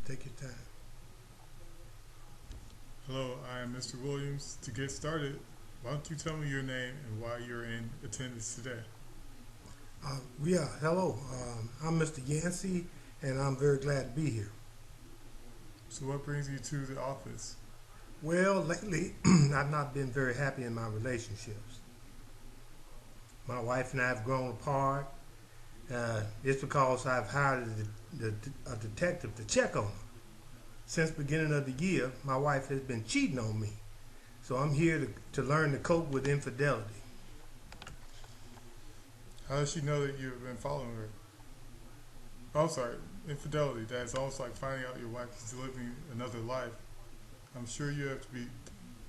Take your time. Hello, I am Mr. Williams. To get started, why don't you tell me your name and why you're in attendance today? Hello. I'm Mr. Yancey, and I'm very glad to be here. So what brings you to the office? Well, lately, I've not been very happy in my relationships. My wife and I have grown apart. It's because I've hired a detective to check on her. Since the beginning of the year, my wife has been cheating on me. So I'm here to learn to cope with infidelity. How does she know that you've been following her? Oh, I'm sorry, infidelity. That's almost like finding out your wife is living another life. I'm sure you have to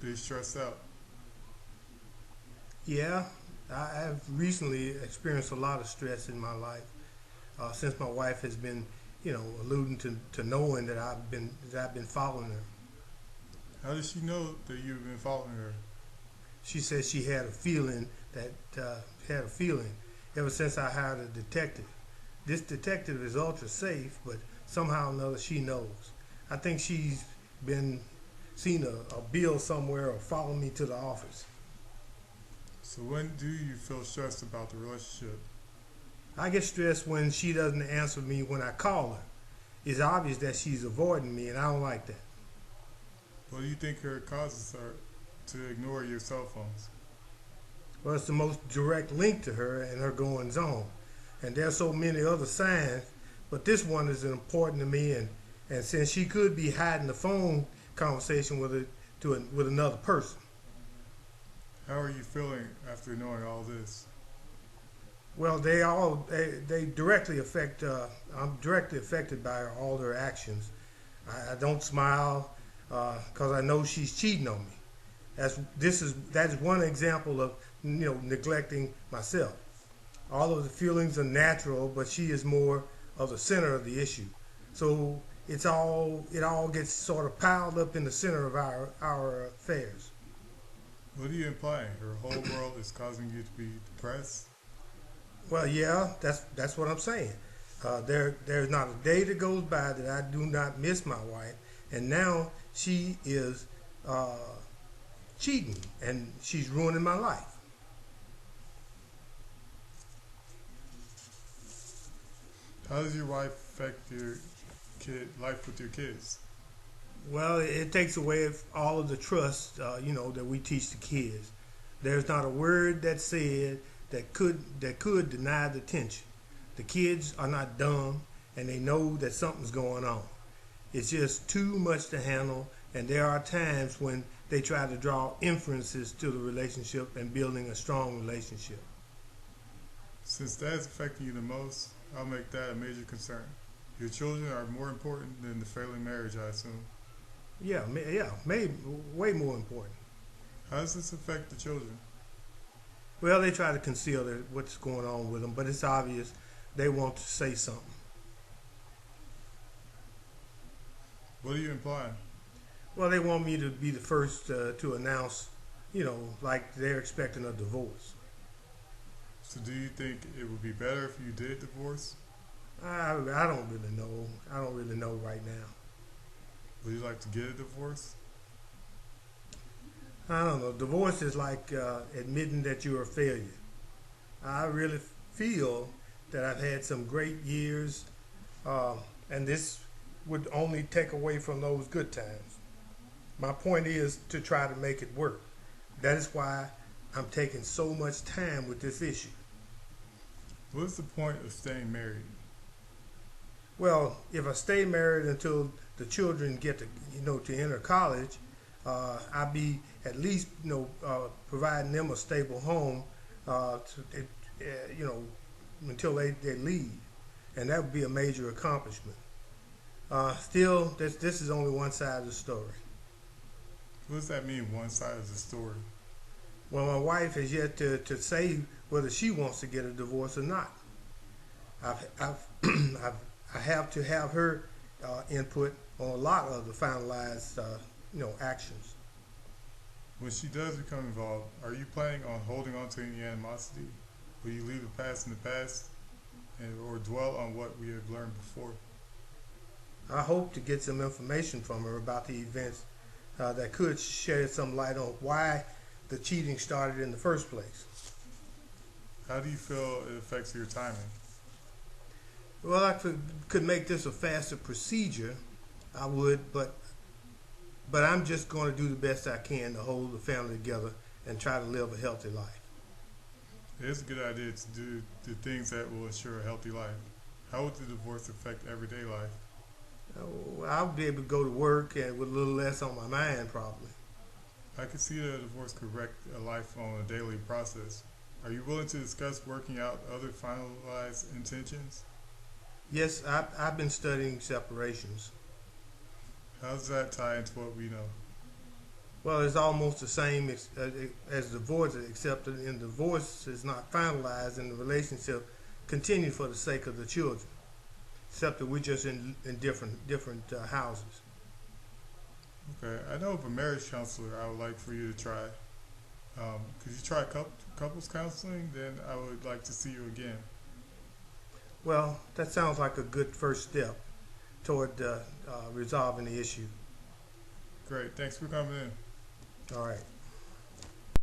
be stressed out. Yeah, I've recently experienced a lot of stress in my life since my wife has been, alluding to knowing that I've been following her. How does she know that you've been following her? She said she had a feeling that had a feeling ever since I hired a detective. This detective is ultra safe, but somehow or another she knows. I think she's been seen a bill somewhere or followed me to the office. So when do you feel stressed about the relationship? I get stressed when she doesn't answer me when I call her. It's obvious that she's avoiding me, and I don't like that. What do you think her causes are to ignore your cell phones? Well, it's the most direct link to her and her goings on. And there's so many other signs, but this one is important to me. And since she could be hiding the phone conversation with another person. How are you feeling after knowing all this? Well, they directly affect. I'm directly affected by all her actions. I don't smile because I know she's cheating on me. That is one example of neglecting myself. All of the feelings are natural, but she is more of the center of the issue. So it all gets sort of piled up in the center of our affairs. What are you implying? Her whole world is causing you to be depressed? Well, yeah, that's what I'm saying. There's not a day that goes by that I do not miss my wife, and now she is uh, cheating, and she's ruining my life. How does your wife affect your life with your kids? Well, it takes away all of the trust, that we teach the kids. There's not a word that's said that could deny the tension. The kids are not dumb, and they know that something's going on. It's just too much to handle, and there are times when they try to draw inferences to the relationship and building a strong relationship. Since that's affecting you the most, I'll make that a major concern. Your children are more important than the failing marriage, I assume. Yeah, maybe way more important. How does this affect the children? Well, they try to conceal what's going on with them, but it's obvious they want to say something. What are you implying? Well, they want me to be the first to announce, like they're expecting a divorce. So do you think it would be better if you did divorce? I don't really know. I don't really know right now. Would you like to get a divorce? I don't know. Divorce is like admitting that you're a failure. I really feel that I've had some great years, and this would only take away from those good times. My point is to try to make it work. That is why I'm taking so much time with this issue. What is the point of staying married? Well, if I stay married until the children get to enter college, I'll be at least providing them a stable home, until they leave, and that would be a major accomplishment. Still, this is only one side of the story. What does that mean, one side of the story? Well, my wife has yet to say whether she wants to get a divorce or not. I have to have her input on a lot of the finalized, actions. When she does become involved, are you planning on holding on to any animosity? Will you leave the past in the past or dwell on what we have learned before? I hope to get some information from her about the events that could shed some light on why the cheating started in the first place. How do you feel it affects your timing? Well, I could make this a faster procedure. I would, but I'm just going to do the best I can to hold the family together and try to live a healthy life. It's a good idea to do the things that will ensure a healthy life. How would the divorce affect everyday life? I'll be able to go to work and with a little less on my mind, probably. I can see that a divorce could wreck a life on a daily process. Are you willing to discuss working out other finalized intentions? Yes, I've been studying separations. How does that tie into what we know? Well, it's almost the same as divorce, except that in divorce is not finalized and the relationship continues for the sake of the children. Except that we're just in different houses. Okay, I know of a marriage counselor I would like for you to try. Could you try couples counseling? Then I would like to see you again. Well, that sounds like a good first step toward resolving the issue. Great, thanks for coming in. All right.